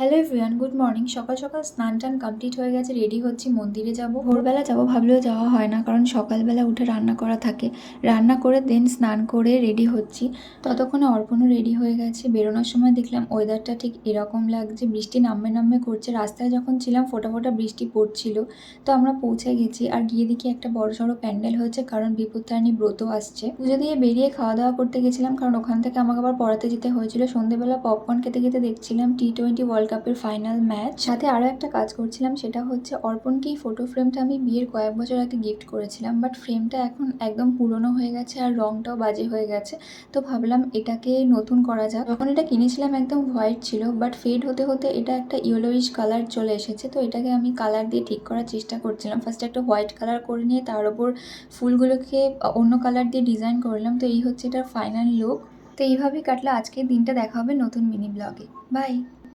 Hello everyone, good morning. সকাল সকাল স্নান টান কমপ্লিট হয়ে গেছে, রেডি হচ্ছি, মন্দিরে যাব। ভোরবেলা যাব ভাবলেও যাওয়া হয় না, কারণ সকালবেলা উঠে রান্না করা থাকে। রান্না করে দেন স্নান করে রেডি হচ্ছি। ততক্ষণে অর্পণও রেডি হয়ে গেছে। বেরোনোর সময় দেখলাম ওয়েদারটা ঠিক এরকম লাগছে, বৃষ্টি নামবে নামবে করছে। রাস্তায় যখন ছিলাম ফোঁটা ফোঁটা বৃষ্টি পড়ছিল। তো আমরা পৌঁছে গেছি, আর গিয়ে দেখি একটা বড়সড় প্যান্ডেল হয়েছে, কারণ বিপত্তারিণী ব্রত আসছে। পুজো দিয়ে বেরিয়ে খাওয়া দাওয়া করতে গেছিলাম, কারণ ওখান থেকে আমাকে আবার পড়াতে যেতে হয়েছিল। সন্ধ্যেবেলা পপকর্ন খেতে খেতে দেখছিলাম T20 ওয়ার্ল্ড কাপের ফাইনাল ম্যাচ। সাথে আরও একটা কাজ করছিলাম, সেটা হচ্ছে অর্পণকে এই ফটো ফ্রেমটা আমি বিয়ের কয়েক বছর আগে গিফট করেছিলাম, বাট ফ্রেমটা এখন একদম পুরনো হয়ে গেছে আর রংটাও বাজে হয়ে গেছে। তো ভাবলাম এটাকে নতুন করা যাক। যখন এটা কিনেছিলাম একদম হোয়াইট ছিল, বাট ফেড হতে হতে এটা একটা ইয়েলোইশ কালার চলে এসেছে। তো এটাকে আমি কালার দিয়ে ঠিক করার চেষ্টা করছিলাম। ফার্স্টে একটা হোয়াইট কালার করে নিয়ে তার ওপর ফুলগুলোকে অন্য কালার দিয়ে ডিজাইন করলাম। তো এই হচ্ছে এটার ফাইনাল লুক। তো এইভাবেই কাটলো আজকের দিনটা। দেখা হবে নতুন মিনি ব্লগে। বাই।